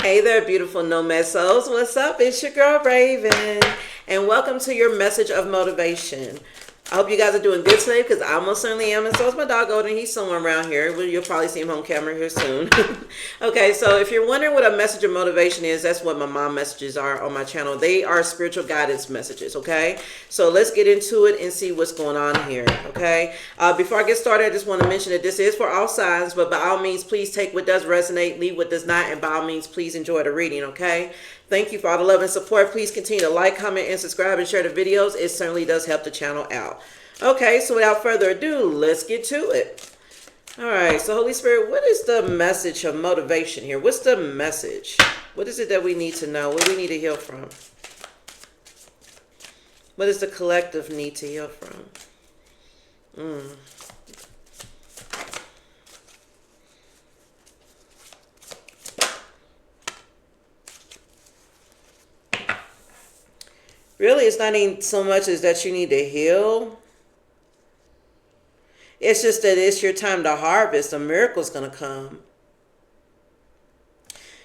Hey there, beautiful Nomad souls. What's up? It's your girl Raven, and welcome to your message of motivation. I hope you guys are doing good today, because I most certainly am, and so is my dog Golden. He's somewhere around here. Well, you'll probably see him on camera here soon. Okay, so if you're wondering what a message of motivation is, that's what my mom messages are on my channel. They are spiritual guidance messages, okay? So let's get into it and see what's going on here, okay? Before I get started, I just want to mention that this is for all signs, but by all means, please take what does resonate, leave what does not, and by all means, please enjoy the reading, okay? Thank you for all the love and support. Please continue to like, comment, and subscribe, and share the videos. It certainly does help the channel out. Okay, so without further ado, let's get to it. All right, so Holy Spirit, what is the message of motivation here? What's the message? What is it that we need to know? What do we need to heal from? What does the collective need to heal from? Really, it's not even so much as that you need to heal. It's just that it's your time to harvest. A miracle's going to come.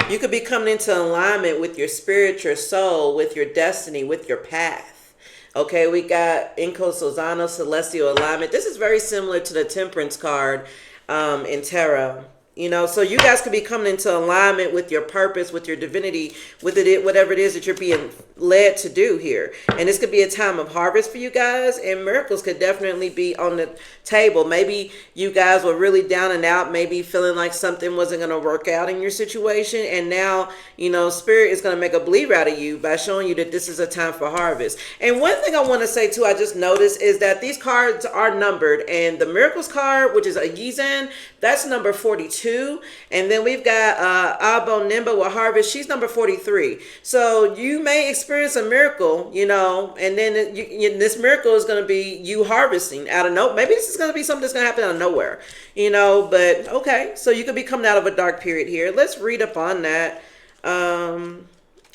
You could be coming into alignment with your spirit, your soul, with your destiny, with your path. Okay, we got Inco Sozano, Celestial Alignment. This is very similar to the Temperance card in Tarot. You know, so you guys could be coming into alignment with your purpose, with your divinity, with it, whatever it is that you're being led to do here. And this could be a time of harvest for you guys, and miracles could definitely be on the table. Maybe you guys were really down and out, maybe feeling like something wasn't going to work out in your situation. And now, you know, Spirit is going to make a believer out of you by showing you that this is a time for harvest. And one thing I want to say too, I just noticed, is that these cards are numbered. And the Miracles card, which is a Yizan, that's number 42. And then we've got Abo Nimba with Harvest. She's number 43. So you may experience a miracle, you know, and then this miracle is going to be you harvesting out of nowhere. Maybe this is going to be something that's going to happen out of nowhere, you know, but okay. So you could be coming out of a dark period here. Let's read up on that. I'm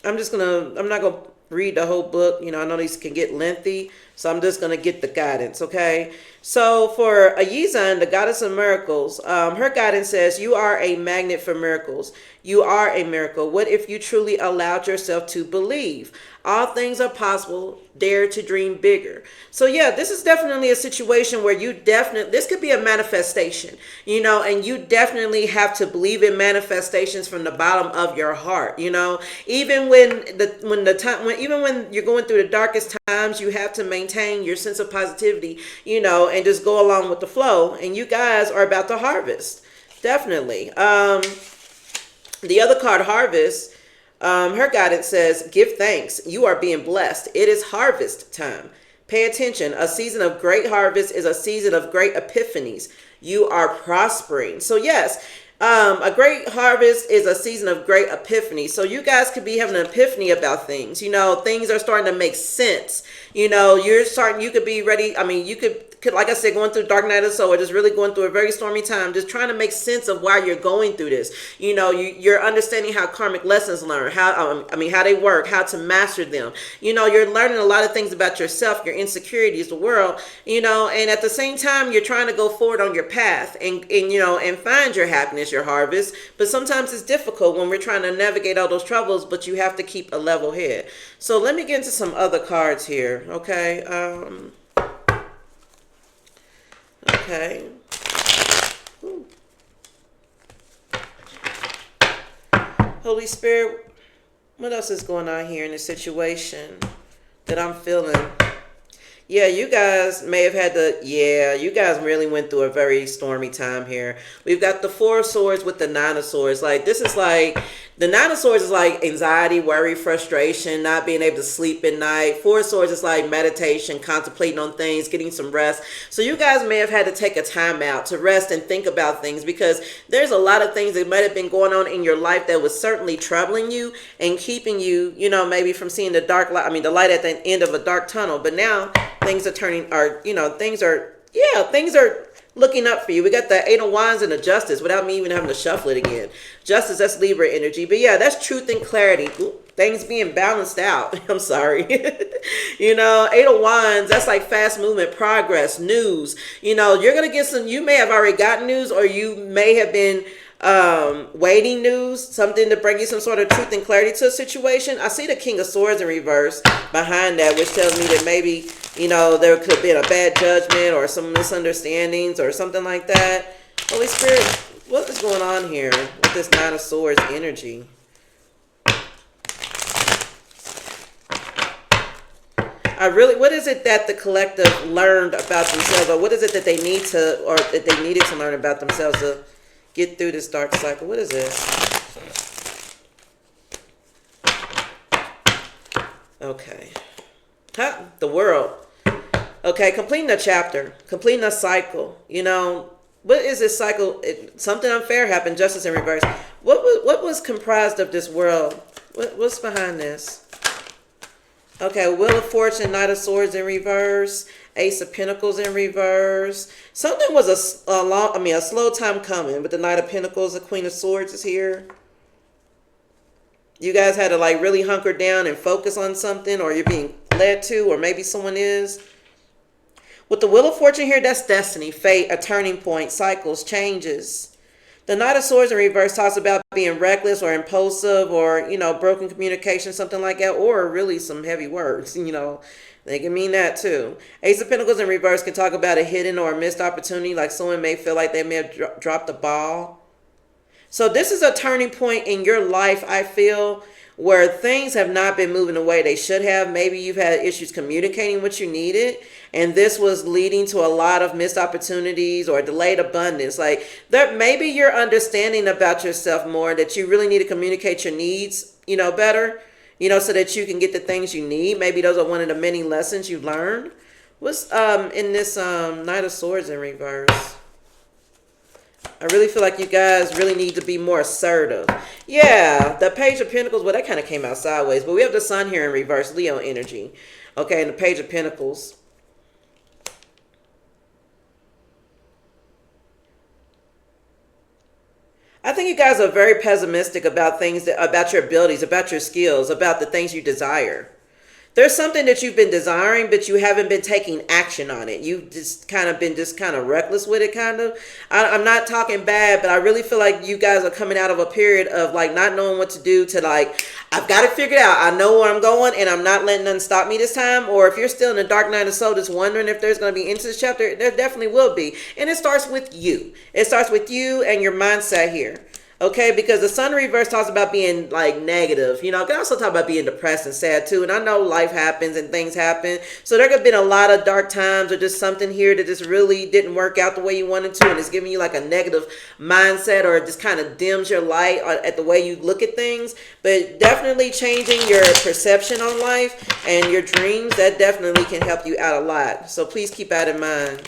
not going to read the whole book. You know, I know these can get lengthy, so I'm just going to get the guidance, okay? So for Ayizan, the goddess of miracles, her guidance says, you are a magnet for miracles. You are a miracle. What if you truly allowed yourself to believe? All things are possible. Dare to dream bigger. So yeah, this is definitely a situation where this could be a manifestation, you know, and you definitely have to believe in manifestations from the bottom of your heart, you know. Even when you're going through the darkest times, you have to maintain your sense of positivity, you know, and just go along with the flow. And you guys are about to harvest. Definitely. The other card, Harvest, her guidance says, give thanks. You are being blessed. It is harvest time. Pay attention. A season of great harvest is a season of great epiphanies. You are prospering. So yes, a great harvest is a season of great epiphany. So you guys could be having an epiphany about things. You know, things are starting to make sense. You know, you could be ready. I mean, you could, like I said, going through dark night of the soul, or just really going through a very stormy time, just trying to make sense of why you're going through this. You know, you're understanding how karmic lessons learn, how they work, how to master them. You know, you're learning a lot of things about yourself, your insecurities, the world, you know, and at the same time, you're trying to go forward on your path and you know, and find your happiness, your harvest. But sometimes it's difficult when we're trying to navigate all those troubles, but you have to keep a level head. So let me get into some other cards here, okay? Okay. Ooh. Holy Spirit, what else is going on here in this situation that I'm feeling? Yeah, you guys may have had you guys really went through a very stormy time here. We've got the Four of Swords with the Nine of Swords. Like, this is like, the Nine of Swords is like anxiety, worry, frustration, not being able to sleep at night. Four of Swords is like meditation, contemplating on things, getting some rest. So you guys may have had to take a time out to rest and think about things, because there's a lot of things that might have been going on in your life that was certainly troubling you and keeping you, you know, maybe from seeing the dark light, the light at the end of a dark tunnel. But now things are things are looking up for you. We got the Eight of Wands and the Justice without me even having to shuffle it again. Justice, that's Libra energy. But yeah, that's truth and clarity. Ooh, things being balanced out. I'm sorry. You know, Eight of Wands, that's like fast movement, progress, news. You know, you're going to get some, you may have already gotten news, or you may have been waiting news, something to bring you some sort of truth and clarity to a situation. I see the King of Swords in reverse behind that, which tells me that maybe, you know, there could have been a bad judgment or some misunderstandings or something like that. Holy Spirit, what is going on here with this Nine of Swords energy? What is it that the collective learned about themselves, or what is it that they need to, or that they needed to learn about themselves to get through this dark cycle? What is this? Okay. The world. Okay, completing a chapter, completing a cycle. You know, what is this cycle? Something unfair happened, justice in reverse. What was comprised of this world? What's behind this? Okay, Wheel of Fortune, Knight of Swords in reverse, Ace of Pentacles in reverse. Something was a slow time coming, but the Knight of Pentacles, the Queen of Swords is here. You guys had to like really hunker down and focus on something, or you're being led to, or maybe someone is. With the Wheel of Fortune here, that's destiny, fate, a turning point, cycles, changes. The Knight of Swords in reverse talks about being reckless or impulsive, or, you know, broken communication, something like that, or really some heavy words, you know. They can mean that too. Ace of Pentacles in reverse can talk about a hidden or a missed opportunity, like someone may feel like they may have dropped the ball. So this is a turning point in your life, I feel, where things have not been moving the way they should have. Maybe you've had issues communicating what you needed, and this was leading to a lot of missed opportunities or delayed abundance. Like that, maybe you're understanding about yourself more, that you really need to communicate your needs, you know, better, you know, so that you can get the things you need. Maybe those are one of the many lessons you learned. What's in this Knight of Swords in reverse? I really feel like you guys really need to be more assertive. Yeah, the Page of Pentacles, well, that kind of came out sideways. But we have the Sun here in reverse, Leo energy. Okay, and the Page of Pentacles. I think you guys are very pessimistic about things, about your abilities, about your skills, about the things you desire. There's something that you've been desiring, but you haven't been taking action on it. You've just kind of been reckless with it, kind of. I'm not talking bad, but I really feel like you guys are coming out of a period of like not knowing what to do, to like, I've got it figured out. I know where I'm going, and I'm not letting nothing stop me this time. Or if you're still in the dark night of soul, just wondering if there's going to be into this chapter, there definitely will be. And it starts with you. It starts with you and your mindset here. Okay, because the Sun reverse talks about being like negative. You know, it can also talk about being depressed and sad too. And I know life happens and things happen. So there could have been a lot of dark times, or just something here that just really didn't work out the way you wanted to. And it's giving you like a negative mindset, or it just kind of dims your light at the way you look at things. But definitely changing your perception on life and your dreams, that definitely can help you out a lot. So please keep that in mind.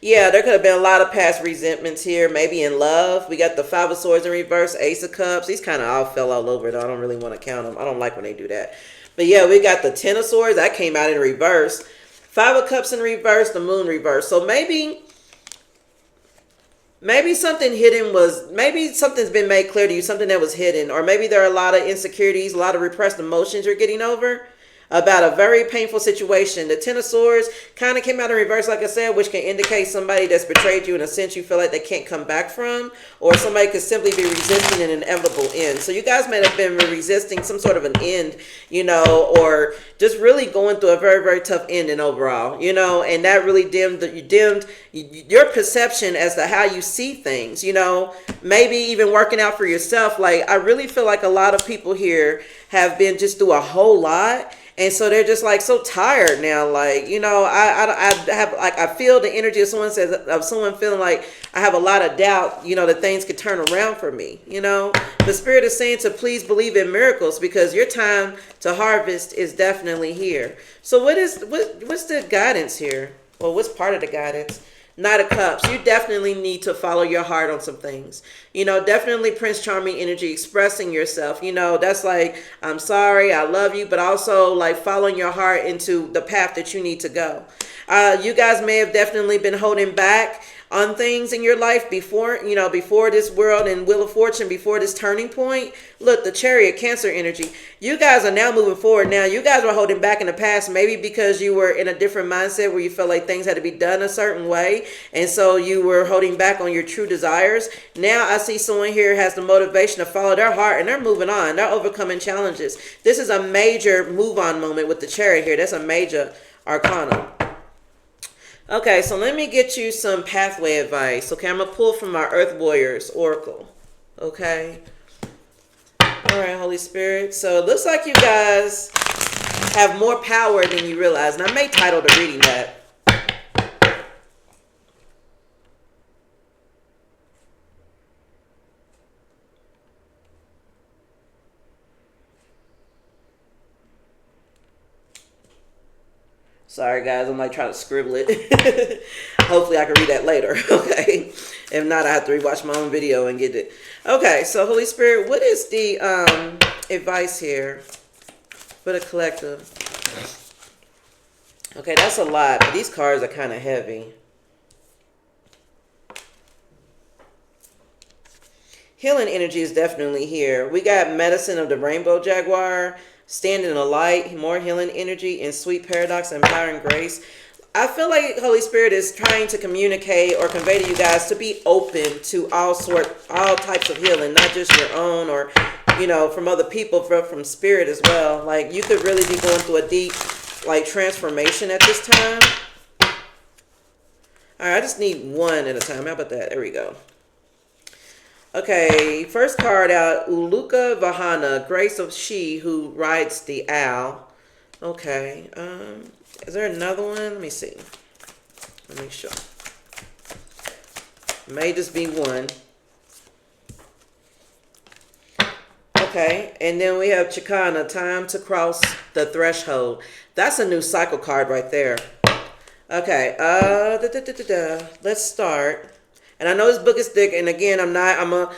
Yeah, there could have been a lot of past resentments here, maybe in love. We got the Five of Swords in reverse, Ace of Cups. These kind of all fell all over, though. I don't really want to count them. I don't like when they do that. But yeah, we got the Ten of Swords. That came out in reverse. Five of Cups in reverse, the Moon reverse. So maybe something hidden was, maybe something's been made clear to you, something that was hidden. Or maybe there are a lot of insecurities, a lot of repressed emotions you're getting over about a very painful situation. The Ten of Swords kind of came out in reverse, like I said, which can indicate somebody that's betrayed you in a sense you feel like they can't come back from, or somebody could simply be resisting an inevitable end. So you guys may have been resisting some sort of an end, you know, or just really going through a very, very tough ending overall, you know, and that really dimmed your perception as to how you see things, you know, maybe even working out for yourself. Like, I really feel like a lot of people here have been just through a whole lot. And so they're just like so tired now. Like, you know, I have like, I feel the energy of someone feeling like I have a lot of doubt, you know, that things could turn around for me. You know, the Spirit is saying to please believe in miracles, because your time to harvest is definitely here. So what's the guidance here? Well, what's part of the guidance? Knight of Cups. You definitely need to follow your heart on some things. You know, definitely Prince Charming energy, expressing yourself. You know, that's like, I'm sorry, I love you, but also like following your heart into the path that you need to go. You guys may have definitely been holding back on things in your life before, before this world and Wheel of Fortune, before this turning point. Look, the Chariot, Cancer energy. You guys are now moving forward. Now, you guys were holding back in the past, maybe because you were in a different mindset where you felt like things had to be done a certain way. And so you were holding back on your true desires. Now I see someone here has the motivation to follow their heart and they're moving on. They're overcoming challenges. This is a major move on moment with the Chariot here. That's a major arcana. Okay, so let me get you some pathway advice. Okay, I'm going to pull from my Earth Warriors Oracle. Okay. All right, Holy Spirit. So it looks like you guys have more power than you realize. And I may title the reading that. Sorry, guys. I'm like trying to scribble it. Hopefully I can read that later. Okay. If not, I have to rewatch my own video and get it. Okay. So, Holy Spirit, what is the advice here for the collective? Okay, that's a lot. But these cards are kind of heavy. Healing energy is definitely here. We got Medicine of the Rainbow Jaguar, Standing in the Light, more healing energy, and Sweet Paradox, Empowering Grace. I feel like Holy Spirit is trying to communicate or convey to you guys to be open to all types of healing, not just your own or, from other people, from spirit as well. Like, you could really be going through a deep, transformation at this time. All right, I just need one at a time. How about that? There we go. Okay, first card out, Uluka Vahana, Grace of She Who Rides the Owl. Okay, is there another one? Let me see. Let me show. May just be one. Okay, and then we have Chicana, Time to Cross the Threshold. That's a new cycle card right there. Okay, let's start. And I know this book is thick, and again, I'm a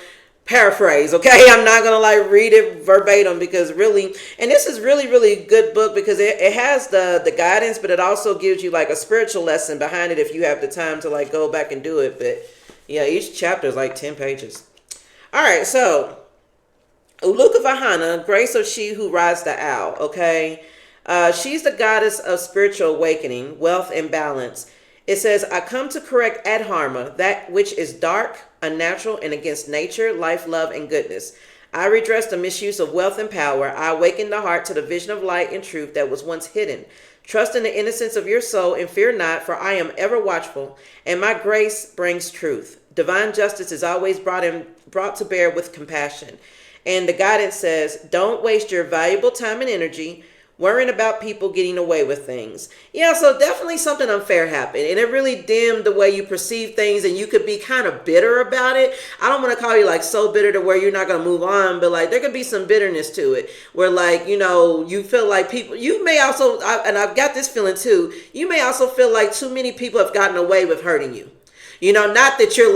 paraphrase, okay? I'm not going to read it verbatim because really, and this is really, really good book because it has the guidance, but it also gives you a spiritual lesson behind it if you have the time to go back and do it. But yeah, each chapter is 10 pages. All right, so Uluka Vahana, Grace of She Who Rides the Owl, okay? She's the goddess of spiritual awakening, wealth, and balance. It says, I come to correct adharma, that which is dark, unnatural, and against nature, life, love, and goodness. I redress the misuse of wealth and power. I awaken the heart to the vision of light and truth that was once hidden. Trust in the innocence of your soul and fear not, for I am ever watchful, and my grace brings truth. Divine justice is always brought to bear with compassion. And the guidance says, don't waste your valuable time and energy worrying about people getting away with things. Yeah, so definitely something unfair happened. And it really dimmed the way you perceive things. And you could be kind of bitter about it. I don't want to call you so bitter to where you're not going to move on. But there could be some bitterness to it. Where you feel like people, you may also, and I've got this feeling too. You may also feel like too many people have gotten away with hurting you. Not that you're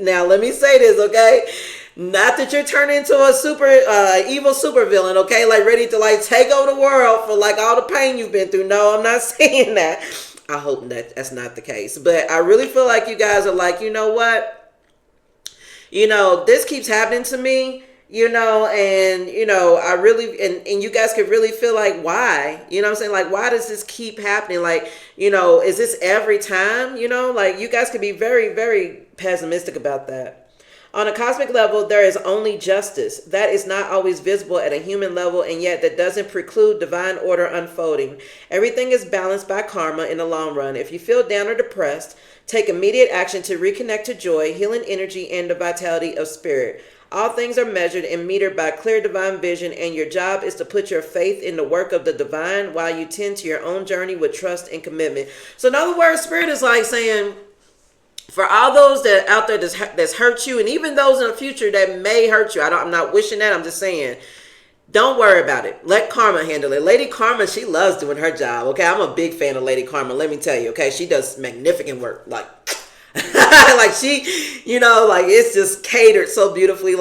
now let me say this, okay? Not that you're turning into a super evil supervillain, okay? Ready to take over the world for all the pain you've been through. No, I'm not saying that. I hope that's not the case. But I really feel like you guys are you know what? This keeps happening to me, and I really, and you guys could really feel why? You know what I'm saying? Why does this keep happening? Is this every time? You guys could be very, very pessimistic about that. On a cosmic level, there is only justice. That is not always visible at a human level, and yet that doesn't preclude divine order unfolding. Everything is balanced by karma in the long run. If you feel down or depressed, take immediate action to reconnect to joy, healing energy, and the vitality of spirit. All things are measured and metered by clear divine vision, and your job is to put your faith in the work of the divine while you tend to your own journey with trust and commitment. So in other words, spirit is saying, for all those that out there that's hurt you, and even those in the future that may hurt you, I'm not wishing that. I'm just saying, don't worry about it. Let karma handle it. Lady Karma, she loves doing her job. Okay, I'm a big fan of Lady Karma. Let me tell you. Okay, she does magnificent work. She, it's just catered so beautifully.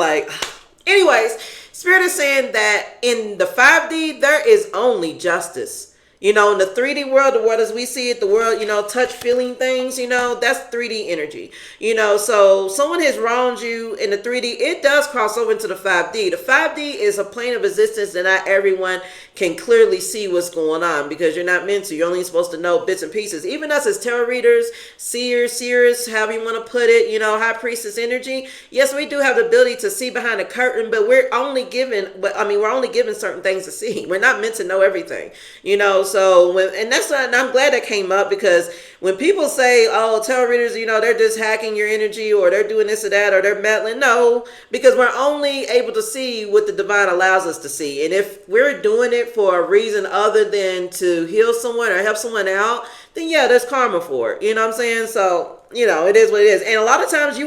Anyways, Spirit is saying that in the 5D there is only justice. You know, in the 3D world, the world as we see it, the world, you know, touch, feeling things, you know, that's 3D energy. You know, so someone has wronged you in the 3D, it does cross over into the 5D. The 5D is a plane of existence that not everyone can clearly see what's going on because you're not meant to. You're only supposed to know bits and pieces. Even us as tarot readers, seers, however you want to put it, you know, high priestess energy. Yes, we do have the ability to see behind the curtain, but we're only given certain things to see. We're not meant to know everything, you know. So and I'm glad that came up because when people say, oh, tarot readers, you know, they're just hacking your energy or they're doing this or that or they're meddling. No, because we're only able to see what the divine allows us to see. And if we're doing it for a reason other than to heal someone or help someone out, then yeah, there's karma for it. You know what I'm saying? So, you know, it is what it is. And a lot of times you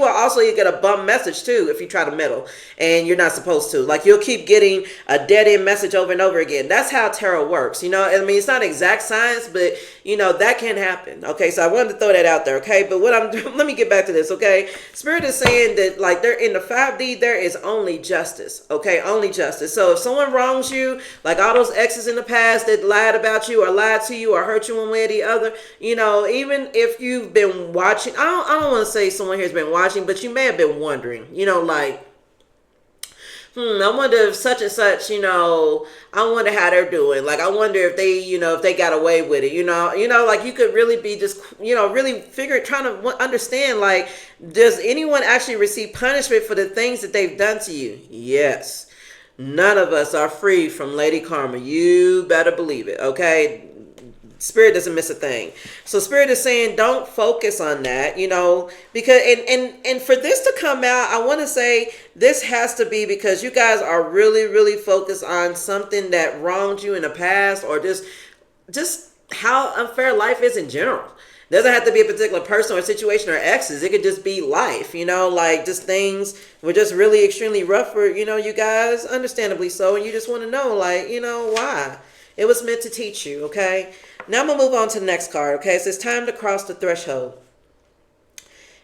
get a bum message too if you try to meddle and you're not supposed to. Like you'll keep getting a dead end message over and over again. That's how tarot works. You know, I mean, it's not exact science, but you know, that can happen. Okay, so I wanted to throw that out there. Okay, but let me get back to this. Okay, Spirit is saying that like they're in the 5D, there is only justice. Okay, only justice. So if someone wrongs you, like all those exes in the past that lied about you or lied to you or hurt you one way or the other, you know, even if you've been watching, I don't want to say someone here has been watching, but you may have been wondering, you know, like, I wonder if such and such, you know, I wonder how they're doing. Like, I wonder if they, you know, if they got away with it, you know, like you could really be just, you know, really trying to understand, like, does anyone actually receive punishment for the things that they've done to you? Yes. None of us are free from Lady Karma. You better believe it. Okay. Spirit doesn't miss a thing. So Spirit is saying don't focus on that, you know, because and for this to come out, I want to say this has to be because you guys are really, really focused on something that wronged you in the past or just how unfair life is in general. It doesn't have to be a particular person or situation or exes. It could just be life, you know, like just things were just really extremely rough for, you know, you guys, understandably so. And you just want to know, like, you know, why? It was meant to teach you, okay? Now I'm going to move on to the next card, okay? It says time to cross the threshold.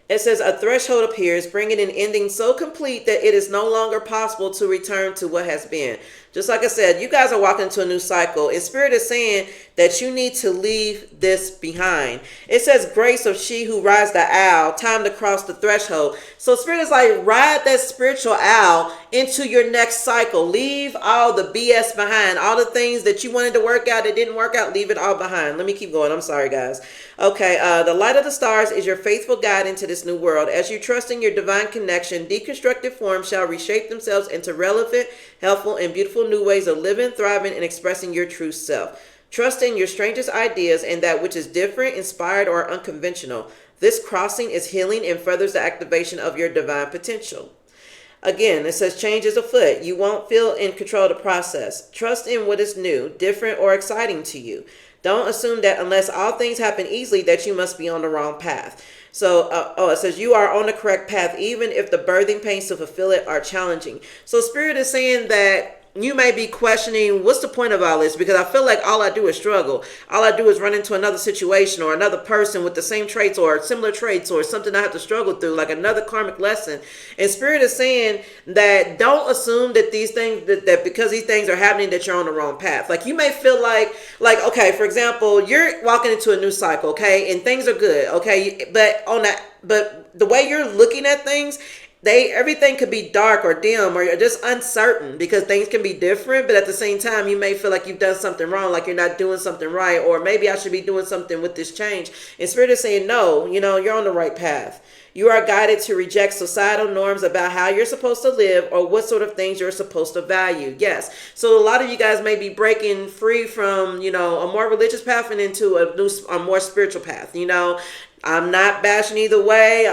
It says a threshold appears, bringing an ending so complete that it is no longer possible to return to what has been. Just like I said, you guys are walking into a new cycle. And Spirit is saying that you need to leave this behind. It says grace of she who rides the owl, time to cross the threshold. So Spirit is like, ride that spiritual owl into your next cycle. Leave all the BS behind. All the things that you wanted to work out that didn't work out, leave it all behind. Let me keep going. I'm sorry, guys. Okay, the light of the stars is your faithful guide into this new world. As you trust in your divine connection, deconstructed forms shall reshape themselves into relevant, helpful, and beautiful new ways of living, thriving, and expressing your true self. Trust in your strangest ideas and that which is different, inspired, or unconventional. This crossing is healing and furthers the activation of your divine potential. Again, it says change is afoot. You won't feel in control of the process. Trust in what is new, different, or exciting to you. Don't assume that unless all things happen easily that you must be on the wrong path. So, it says you are on the correct path even if the birthing pains to fulfill it are challenging. So Spirit is saying that you may be questioning, what's the point of all this? Because I feel like all I do is struggle. All I do is run into another situation or another person with the same traits or similar traits or something I have to struggle through, like another karmic lesson. And Spirit is saying that don't assume that these things, that because these things are happening, that you're on the wrong path. Like you may feel like, okay, for example, you're walking into a new cycle, okay, and things are good, okay, but the way you're looking at things, everything could be dark or dim or just uncertain because things can be different, but at the same time you may feel like you've done something wrong, like you're not doing something right, or maybe I should be doing something with this change. And Spirit is saying no, you're on the right path. You are guided to reject societal norms about how you're supposed to live or what sort of things you're supposed to value. Yes. So a lot of you guys may be breaking free from, a more religious path and into a more spiritual path. I'm not bashing either way.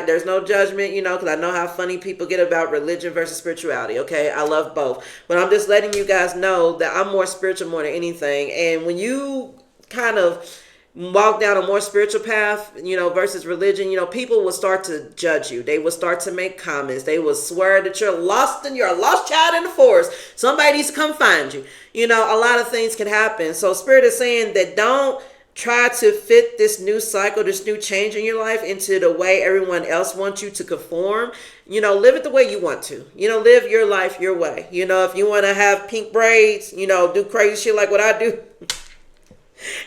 There's no judgment, because I know how funny people get about religion versus spirituality. Okay. I love both, but I'm just letting you guys know that I'm more spiritual more than anything. And when you kind of walk down a more spiritual path, versus religion, people will start to judge you. They will start to make comments. They will swear that you're lost and you're a lost child in the forest. Somebody needs to come find you. A lot of things can happen. So Spirit is saying that don't try to fit this new cycle, this new change in your life into the way everyone else wants you to conform. Live it the way you want to. Live your life your way. If you want to have pink braids, do crazy shit like what I do.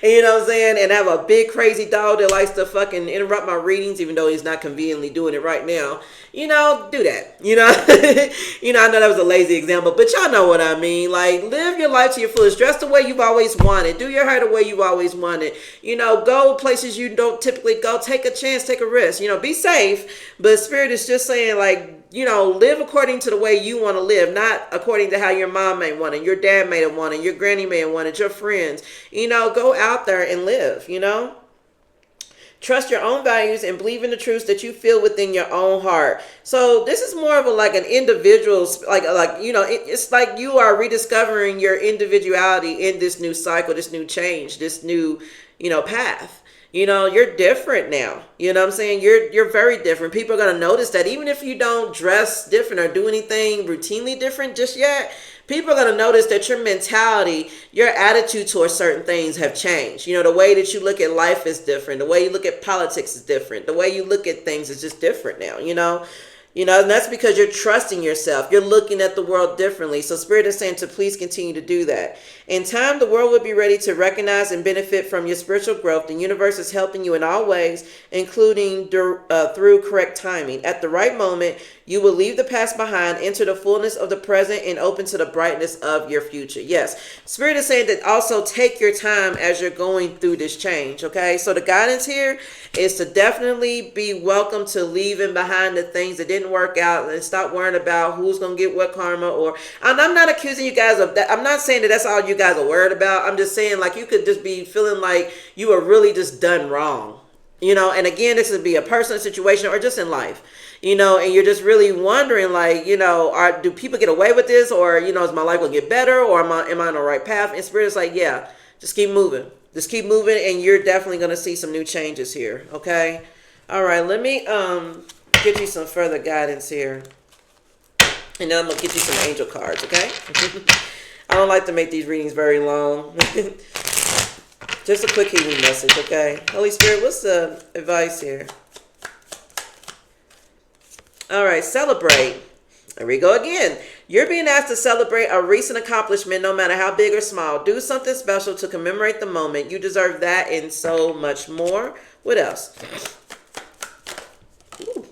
And you know what I'm saying? And have a big crazy dog that likes to fucking interrupt my readings, even though he's not conveniently doing it right now. You know, do that. You know, I know that was a lazy example, but y'all know what I mean. Like, live your life to your fullest. Dress the way you've always wanted. Do your hair the way you've always wanted. You know, go places you don't typically go. Take a chance. Take a risk. You know, be safe. But Spirit is just saying, like, you know, live according to the way you want to live, not according to how your mom may want it, your dad may have wanted, your granny may have wanted, your friends. You know, go out there and live, you know. Trust your own values and believe in the truths that you feel within your own heart. So this is more of a like an individual, like you know, it's like you are rediscovering your individuality in this new cycle, this new change, this new, you know, path. You know, you're different now. You know what I'm saying? You're very different. People are going to notice that even if you don't dress different or do anything routinely different just yet, people are going to notice that your mentality, your attitude towards certain things have changed. You know, the way that you look at life is different. The way you look at politics is different. The way you look at things is just different now, you know? You know, and that's because you're trusting yourself. You're looking at the world differently. So Spirit is saying to please continue to do that. In time, the world will be ready to recognize and benefit from your spiritual growth. The universe is helping you in all ways, including through correct timing. At the right moment, you will leave the past behind, enter the fullness of the present, and open to the brightness of your future. Yes, Spirit is saying that also take your time as you're going through this change, okay? So the guidance here is to definitely be welcome to leaving behind the things that didn't work out and stop worrying about who's going to get what karma. Or I'm not accusing you guys of that. I'm not saying that that's all you guys are worried about. I'm just saying, like, you could just be feeling like you were really just done wrong, you know. And again, this could be a personal situation or just in life, you know, and you're just really wondering, like, you know, do people get away with this, or, you know, is my life going to get better, or am I on the right path? And Spirit is like, yeah, just keep moving. Just keep moving, and you're definitely going to see some new changes here, okay? All right, let me get you some further guidance here. And then I'm going to get you some angel cards, okay? I don't like to make these readings very long. Just a quick healing message, okay? Holy Spirit, what's the advice here? All right, celebrate. There we go again. You're being asked to celebrate a recent accomplishment, no matter how big or small. Do something special to commemorate the moment. You deserve that and so much more. What else? Ooh.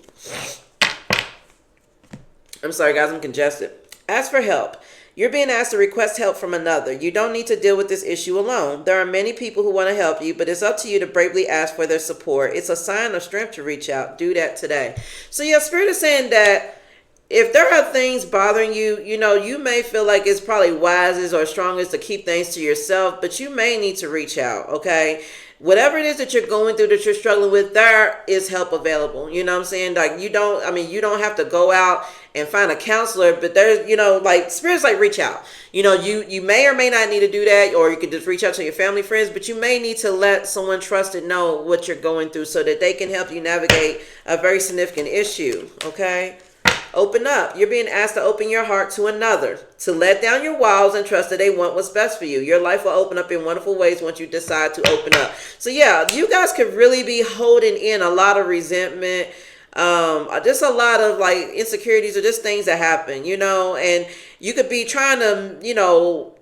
I'm sorry, guys, I'm congested. Ask for help. You're being asked to request help from another. You don't need to deal with this issue alone. There are many people who want to help you, but it's up to you to bravely ask for their support. It's a sign of strength to reach out. Do that today. So yeah, Spirit is saying that if there are things bothering you, you know, you may feel like it's probably wisest or strongest to keep things to yourself, but you may need to reach out, okay? Whatever it is that you're going through, that you're struggling with, there is help available. You know what I'm saying? Like, you don't have to go out and find a counselor, but there's, you know, like, Spirit's like, reach out. You know, you may or may not need to do that, or you could just reach out to your family, friends, but you may need to let someone trusted know what you're going through so that they can help you navigate a very significant issue, okay? Open up. You're being asked to open your heart to another, to let down your walls and trust that they want what's best for you. Your life will open up in wonderful ways once you decide to open up. So yeah, you guys could really be holding in a lot of resentment, just a lot of like insecurities or just things that happen, you know, and you could be trying to, you know,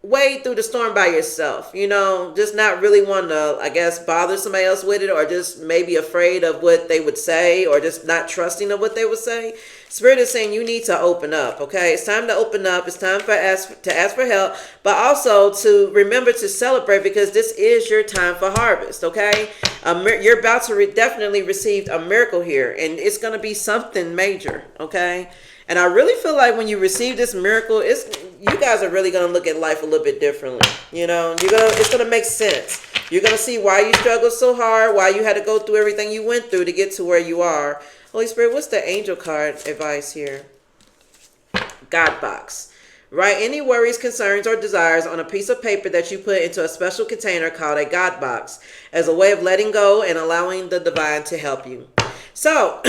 wade through the storm by yourself, you know, just not really wanting to, I guess, bother somebody else with it, or just maybe afraid of what they would say, or just not trusting of what they would say. Spirit is saying you need to open up, okay? It's time to open up. It's time to ask for help, but also to remember to celebrate, because this is your time for harvest, okay? You're about to definitely receive a miracle here, and it's going to be something major, okay? And I really feel like when you receive this miracle, you guys are really going to look at life a little bit differently. You know, it's going to make sense. You're going to see why you struggled so hard, why you had to go through everything you went through to get to where you are. Holy Spirit, what's the angel card advice here? God box. Write any worries, concerns, or desires on a piece of paper that you put into a special container called a God box as a way of letting go and allowing the divine to help you. So,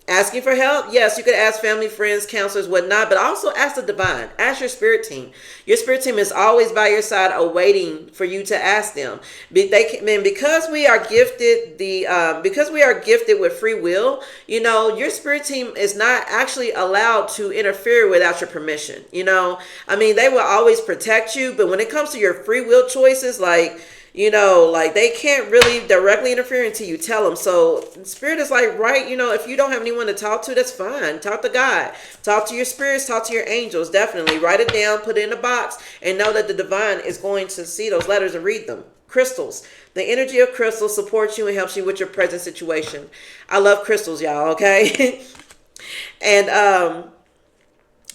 Asking for help? Yes, you could ask family, friends, counselors, whatnot, but also ask the divine. Ask your spirit team. Your spirit team is always by your side, awaiting for you to ask them. Because we are gifted because we are gifted with free will. You know, your spirit team is not actually allowed to interfere without your permission. You know, I mean, they will always protect you, but when it comes to your free will choices, like, you know, like they can't really directly interfere until you tell them. So spirit is like, right, you know, if you don't have anyone to talk to, that's fine. Talk to God, talk to your spirits, talk to your angels. Definitely write it down, put it in a box, and know that the divine is going to see those letters and read them. Crystals. The energy of crystals supports you and helps you with your present situation. I love crystals, y'all, okay? And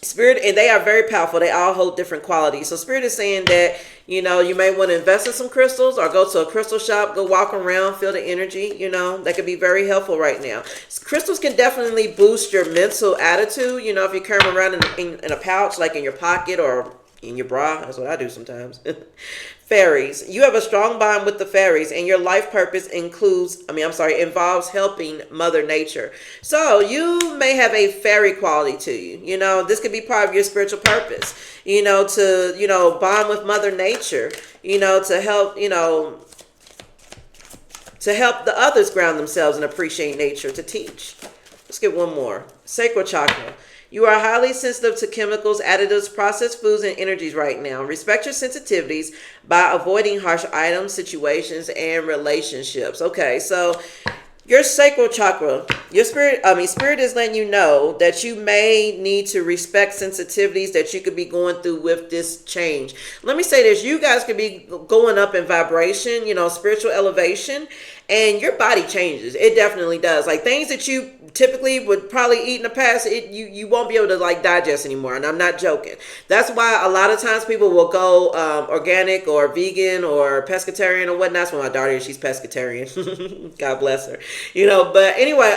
Spirit, and they are very powerful. They all hold different qualities. So Spirit is saying that, you know, you may want to invest in some crystals or go to a crystal shop, go walk around, feel the energy, you know, that could be very helpful right now. Crystals can definitely boost your mental attitude. You know, if you carry them around in a pouch, like in your pocket or in your bra, that's what I do sometimes. Fairies. You have a strong bond with the fairies, and your life purpose involves helping Mother Nature. So you may have a fairy quality to you. You know, this could be part of your spiritual purpose, you know, to, you know, bond with Mother Nature, you know, to help, you know, to help the others ground themselves and appreciate nature, to teach. Let's get one more. Sacral chakra. You are highly sensitive to chemicals, additives, processed foods, and energies right now. Respect your sensitivities by avoiding harsh items, situations, and relationships. Okay, so your sacral chakra, your spirit is letting you know that you may need to respect sensitivities that you could be going through with this change. Let me say this, you guys could be going up in vibration, you know, spiritual elevation, and your body changes. It definitely does. Like things that you typically would probably eat in the past, you won't be able to like digest anymore. And I'm not joking. That's why a lot of times people will go organic or vegan or pescatarian or whatnot. That's why my daughter is, she's pescatarian. God bless her. You know, but anyway,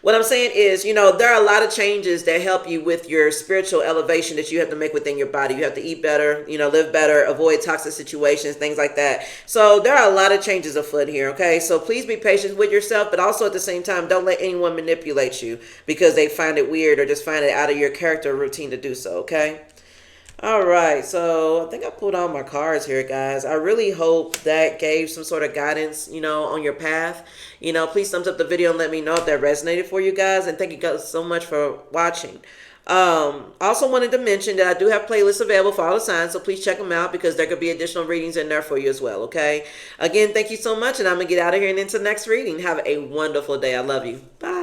what I'm saying is, you know, there are a lot of changes that help you with your spiritual elevation that you have to make within your body. You have to eat better, you know, live better, avoid toxic situations, things like that. So there are a lot of changes afoot here, okay? So please be patient with yourself, but also at the same time, don't let anyone manipulate you because they find it weird or just find it out of your character or routine to do so, okay? All right, so I think I pulled all my cards here, guys. I really hope that gave some sort of guidance, you know, on your path. You know, please thumbs up the video and let me know if that resonated for you guys. And thank you guys so much for watching. Also wanted to mention that I do have playlists available for all the signs, so please check them out because there could be additional readings in there for you as well, okay? Again, thank you so much, and I'm going to get out of here and into the next reading. Have a wonderful day. I love you. Bye.